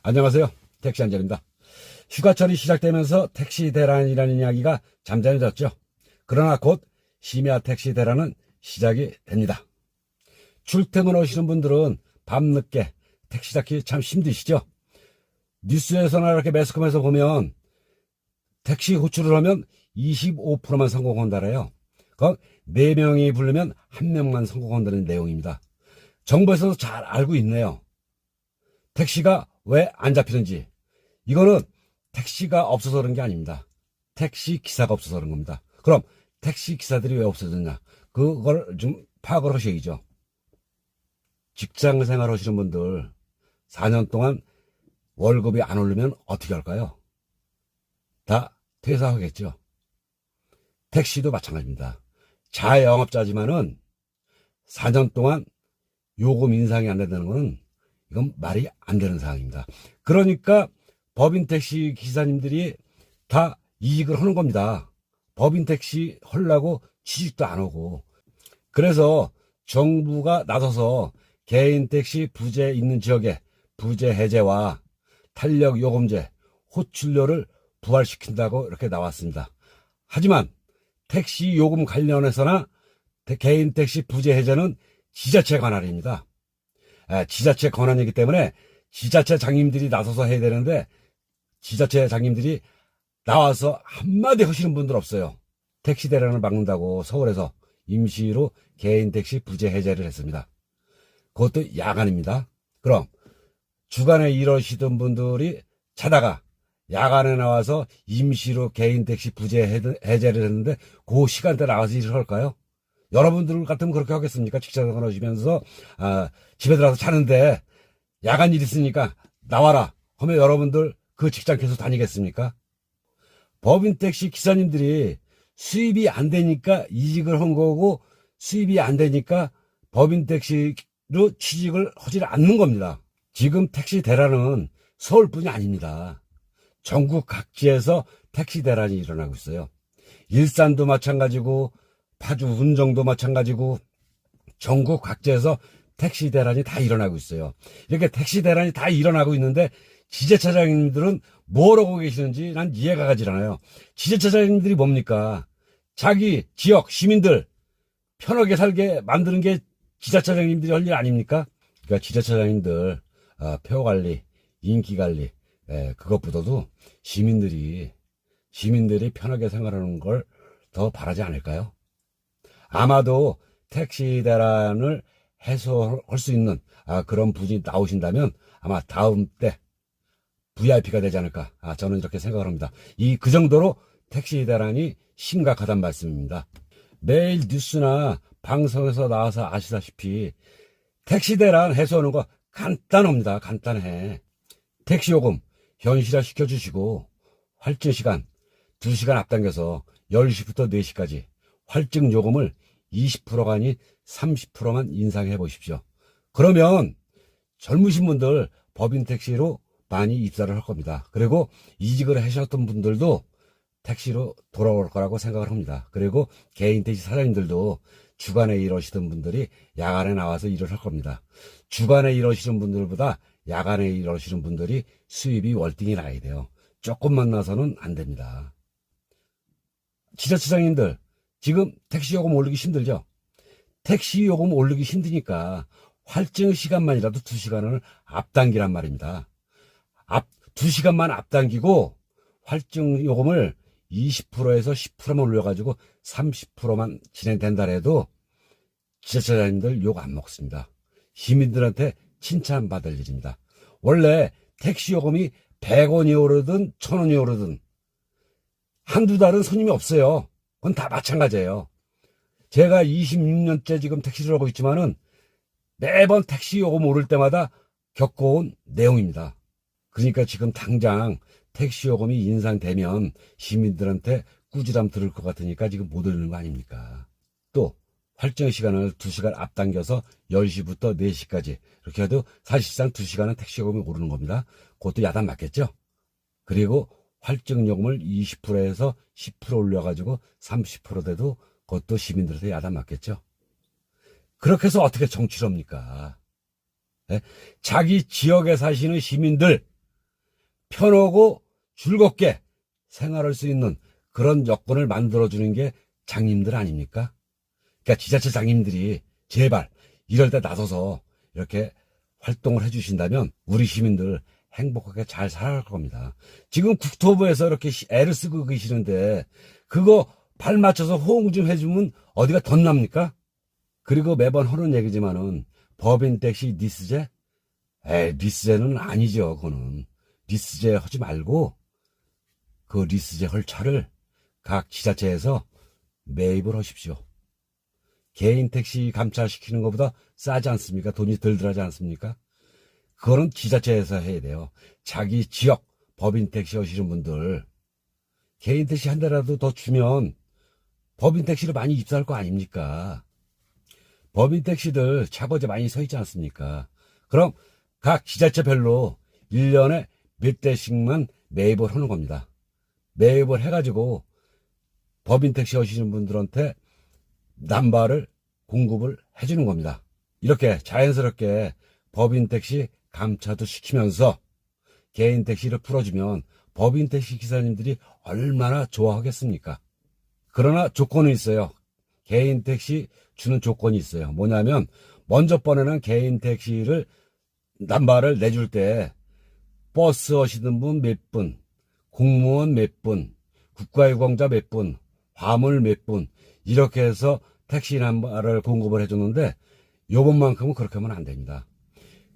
안녕하세요. 택시 안전입니다. 휴가철이 시작되면서 택시 대란이라는 이야기가 잠잠해졌죠. 그러나 곧 심야 택시 대란은 시작이 됩니다. 출퇴근 오시는 분들은 밤늦게 택시 잡기 참 힘드시죠. 뉴스에서나 이렇게 매스컴에서 보면 택시 호출을 하면 25%만 성공한다래요. 그 4명이 부르면 1명만 성공한다는 내용입니다. 정부에서도 잘 알고 있네요. 택시가 왜 안 잡히는지. 이거는 택시가 없어서 그런 게 아닙니다. 택시 기사가 없어서 그런 겁니다. 그럼 택시 기사들이 왜 없어졌냐? 그걸 좀 파악을 하셔야죠. 직장 생활 하시는 분들 4년 동안 월급이 안 오르면 어떻게 할까요? 다 퇴사하겠죠. 택시도 마찬가지입니다. 자영업자지만은 4년 동안 요금 인상이 안 된다는 건 이건 말이 안 되는 상황입니다. 그러니까 법인 택시 기사님들이 다 이직을 하는 겁니다. 법인 택시 하려고 취직도 안 하고. 그래서 정부가 나서서 개인 택시 부재 있는 지역에 부재 해제와 탄력 요금제, 호출료를 부활시킨다고 이렇게 나왔습니다. 하지만 택시 요금 관련해서나 개인 택시 부재 해제는 지자체 관할입니다. 지자체 권한이기 때문에 지자체 장님들이 나서서 해야 되는데 지자체 장님들이 나와서 한마디 하시는 분들 없어요. 택시 대란을 막는다고 서울에서 임시로 개인 택시 부재 해제를 했습니다. 그것도 야간입니다. 그럼 주간에 일하시던 분들이 자다가 야간에 나와서 임시로 개인 택시 부재 해제를 했는데 그 시간대 나와서 일을 할까요? 여러분들 같으면 그렇게 하겠습니까? 직장생활 하시면서 집에 들어가서 자는데 야간 일 있으니까 나와라 하면 여러분들 그 직장 계속 다니겠습니까? 법인 택시 기사님들이 수입이 안 되니까 이직을 한 거고 수입이 안 되니까 법인 택시로 취직을 하지 않는 겁니다. 지금 택시 대란은 서울뿐이 아닙니다. 전국 각지에서 택시 대란이 일어나고 있어요. 일산도 마찬가지고 파주 운정도 마찬가지고 전국 각지에서 택시 대란이 다 일어나고 있어요. 이렇게 택시 대란이 다 일어나고 있는데 지자체장님들은 뭘 하고 계시는지 난 이해가 가질 않아요. 지자체장님들이 뭡니까? 자기 지역 시민들 편하게 살게 만드는 게 지자체장님들이 할 일 아닙니까? 그러니까 지자체장님들 표 관리, 인기 관리 그것보다도 시민들이 편하게 생활하는 걸 더 바라지 않을까요? 아마도 택시 대란을 해소할 수 있는 그런 분이 나오신다면 아마 다음 때 VIP가 되지 않을까 저는 이렇게 생각을 합니다. 그 정도로 택시 대란이 심각하단 말씀입니다. 매일 뉴스나 방송에서 나와서 아시다시피 택시 대란 해소하는 거 간단합니다. 간단해. 택시 요금 현실화 시켜주시고 활증 시간 2시간 앞당겨서 10시부터 4시까지 활증 요금을 20%가 아닌 30%만 인상해 보십시오. 그러면 젊으신 분들 법인 택시로 많이 입사를 할 겁니다. 그리고 이직을 하셨던 분들도 택시로 돌아올 거라고 생각을 합니다. 그리고 개인 택시 사장님들도 주간에 일하시던 분들이 야간에 나와서 일을 할 겁니다. 주간에 일하시는 분들보다 야간에 일하시는 분들이 수입이 월등히 나야 돼요. 조금만 나서는 안 됩니다. 지자체장님들 지금 택시 요금 올리기 힘들죠? 택시 요금 올리기 힘드니까 활증 시간만이라도 2시간을 앞당기란 말입니다. 2시간만 앞당기고 활증 요금을 20%에서 10%만 올려가지고 30%만 진행된다 해도 지자체장님들 욕 안 먹습니다. 시민들한테 칭찬받을 일입니다. 원래 택시 요금이 100원이 오르든 1000원이 오르든 한두 달은 손님이 없어요. 그건 다 마찬가지예요. 제가 26년째 지금 택시를 하고 있지만은 매번 택시 요금 오를 때마다 겪어온 내용입니다. 그러니까 지금 당장 택시 요금이 인상되면 시민들한테 꾸지람 들을 것 같으니까 지금 못 올리는 거 아닙니까? 또 활증 시간을 2시간 앞당겨서 10시부터 4시까지 이렇게 해도 사실상 2시간은 택시 요금이 오르는 겁니다. 그것도 야단 맞겠죠? 그리고 활증 요금을 20%에서 10% 올려가지고 30% 돼도 그것도 시민들한테 야단 맞겠죠? 그렇게 해서 어떻게 정치를 합니까? 자기 지역에 사시는 시민들 편하고 즐겁게 생활할 수 있는 그런 여건을 만들어주는 게 장님들 아닙니까? 그러니까 지자체 장님들이 제발 이럴 때 나서서 이렇게 활동을 해주신다면 우리 시민들 행복하게 잘 살아갈 겁니다. 지금 국토부에서 이렇게 애를 쓰고 계시는데 그거 발 맞춰서 호응 좀 해주면 어디가 덧납니까? 그리고 매번 하는 얘기지만은 법인 택시 리스제? 리스제는 아니죠. 그거는 리스제 하지 말고 그 리스제 할 차를 각 지자체에서 매입을 하십시오. 개인 택시 감차시키는 것보다 싸지 않습니까? 돈이 덜 들어가지 않습니까? 그거는 지자체에서 해야 돼요. 자기 지역 법인 택시 하시는 분들 개인 택시 한 대라도 더 주면 법인 택시로 많이 입사할 거 아닙니까? 법인 택시들 차고제 많이 서 있지 않습니까? 그럼 각 지자체별로 1년에 몇 대씩만 매입을 하는 겁니다. 매입을 해가지고 법인 택시 하시는 분들한테 남바를 공급을 해주는 겁니다. 이렇게 자연스럽게 법인 택시 감차도 시키면서 개인 택시를 풀어주면 법인 택시 기사님들이 얼마나 좋아하겠습니까? 그러나 조건이 있어요. 개인 택시 주는 조건이 있어요. 뭐냐면 먼저 번에는 개인 택시를 남바를 내줄 때 버스 하시는 분 몇 분, 공무원 몇 분, 국가유공자 몇 분, 화물 몇 분 이렇게 해서 택시 남바를 공급을 해줬는데 요번만큼은 그렇게 하면 안 됩니다.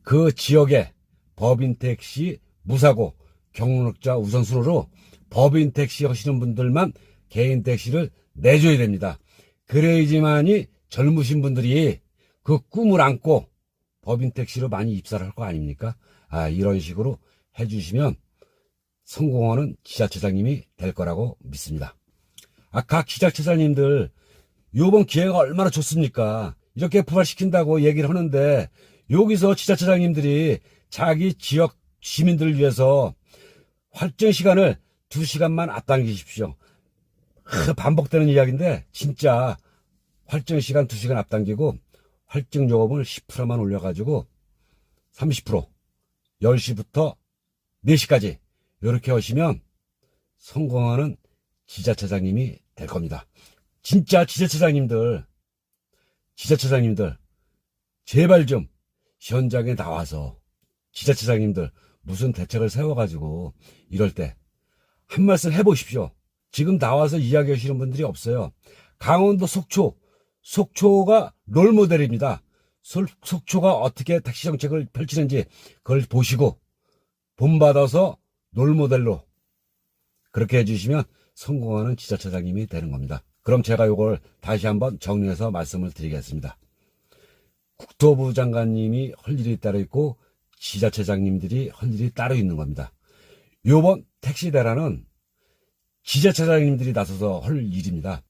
그 지역에 법인 택시 무사고 경력자 우선순위로 법인 택시 하시는 분들만 개인 택시를 내줘야 됩니다. 그래야지만이 젊으신 분들이 그 꿈을 안고 법인 택시로 많이 입사를 할 거 아닙니까? 이런 식으로 해주시면 성공하는 지자체장님이 될 거라고 믿습니다. 각 지자체장님들 요번 기회가 얼마나 좋습니까? 이렇게 부활시킨다고 얘기를 하는데 여기서 지자체장님들이 자기 지역 시민들을 위해서 활정 시간을 2시간만 앞당기십시오. 반복되는 이야기인데 진짜 활정 시간 2시간 앞당기고 활정 요금을 10%만 올려가지고 30% 10시부터 4시까지 이렇게 하시면 성공하는 지자체장님이 될 겁니다. 진짜 지자체장님들 제발 좀 현장에 나와서 지자체장님들 무슨 대책을 세워가지고 이럴 때 한 말씀 해보십시오. 지금 나와서 이야기하시는 분들이 없어요. 강원도 속초가 롤모델입니다. 속초가 어떻게 택시 정책을 펼치는지 그걸 보시고 본받아서 롤모델로 그렇게 해주시면 성공하는 지자체장님이 되는 겁니다. 그럼 제가 이걸 다시 한번 정리해서 말씀을 드리겠습니다. 국토부 장관님이 할 일이 따로 있고 지자체장님들이 할 일이 따로 있는 겁니다. 요번 택시 대란은 지자체장님들이 나서서 할 일입니다.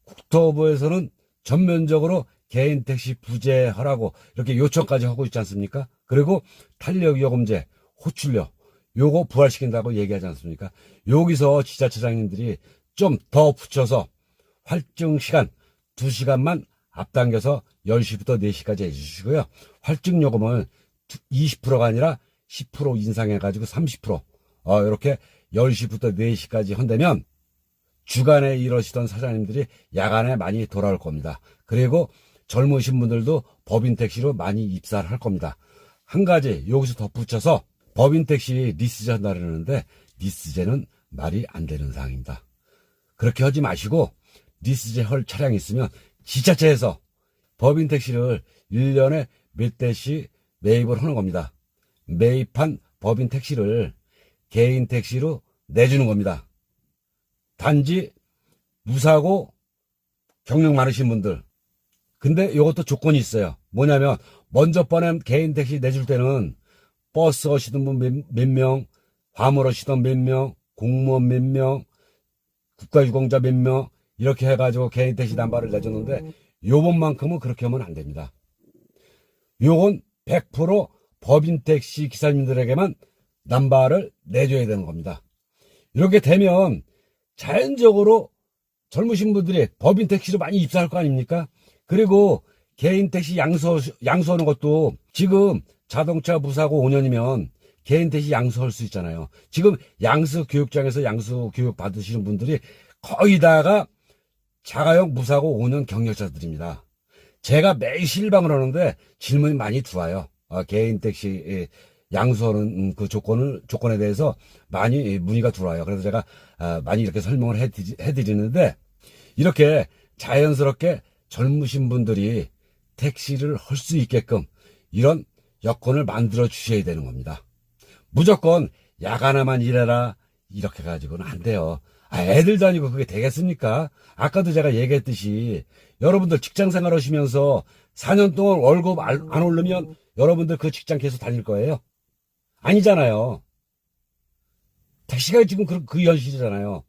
국토부에서는 전면적으로 개인 택시 부재하라고 이렇게 요청까지 하고 있지 않습니까? 그리고 탄력요금제, 호출료 요거 부활시킨다고 얘기하지 않습니까? 여기서 지자체장님들이 좀 더 붙여서 활증 시간 2시간만 앞당겨서 10시부터 4시까지 해주시고요. 활증요금을 20%가 아니라 10% 인상해가지고 30% 이렇게 10시부터 4시까지 한다면 주간에 일하시던 사장님들이 야간에 많이 돌아올 겁니다. 그리고 젊으신 분들도 법인 택시로 많이 입사를 할 겁니다. 한 가지 여기서 덧붙여서 법인 택시 리스제 한다는데 리스제는 말이 안 되는 상황입니다. 그렇게 하지 마시고 리스제 할 차량이 있으면 지자체에서 법인 택시를 1년에 몇 대씩 매입을 하는 겁니다. 매입한 법인 택시를 개인 택시로 내주는 겁니다. 단지 무사고 경력 많으신 분들. 근데 이것도 조건이 있어요. 뭐냐면 먼저 번에 개인 택시 내줄 때는 버스 하시던 분 몇 명, 화물 하시던 몇 명, 공무원 몇 명, 국가유공자 몇 명 이렇게 해가지고 개인 택시 남바를 내줬는데 요번만큼은 그렇게 하면 안 됩니다. 요건 100% 법인 택시 기사님들에게만 남바를 내줘야 되는 겁니다. 이렇게 되면 자연적으로 젊으신 분들이 법인 택시로 많이 입사할 거 아닙니까? 그리고 개인 택시 양수하는 것도 지금 자동차 무사고 5년이면 개인 택시 양수할 수 있잖아요. 지금 양수 교육장에서 양수 교육 받으시는 분들이 거의 다가 자가용 무사고 5년 경력자들입니다. 제가 매일 실방을 하는데 질문이 많이 들어와요. 개인 택시 양수하는 그 조건에 대해서 많이 문의가 들어와요. 그래서 제가 많이 이렇게 설명을 해드리는데, 이렇게 자연스럽게 젊으신 분들이 택시를 할 수 있게끔 이런 여건을 만들어 주셔야 되는 겁니다. 무조건 야간에만 일해라 이렇게 가지고는 안 돼요. 애들 다니고 그게 되겠습니까? 아까도 제가 얘기했듯이 여러분들 직장 생활 하시면서 4년 동안 월급 안 오르면 여러분들 그 직장 계속 다닐 거예요? 아니잖아요. 택시가 지금 그 현실이잖아요.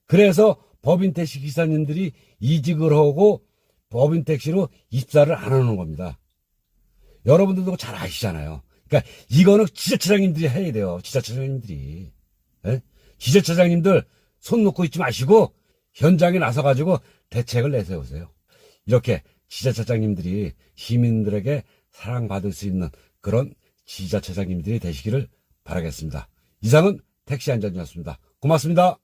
그래서 법인 택시 기사님들이 이직을 하고 법인 택시로 입사를 안 하는 겁니다. 여러분들도 잘 아시잖아요. 그러니까 이거는 지자체장님들이 해야 돼요. 지자체장님들이. 예? 지자체장님들 손 놓고 있지 마시고 현장에 나서가지고 대책을 내세우세요. 이렇게 지자체장님들이 시민들에게 사랑받을 수 있는 그런 지자체장님들이 되시기를 바라겠습니다. 이상은 택시안전이었습니다. 고맙습니다.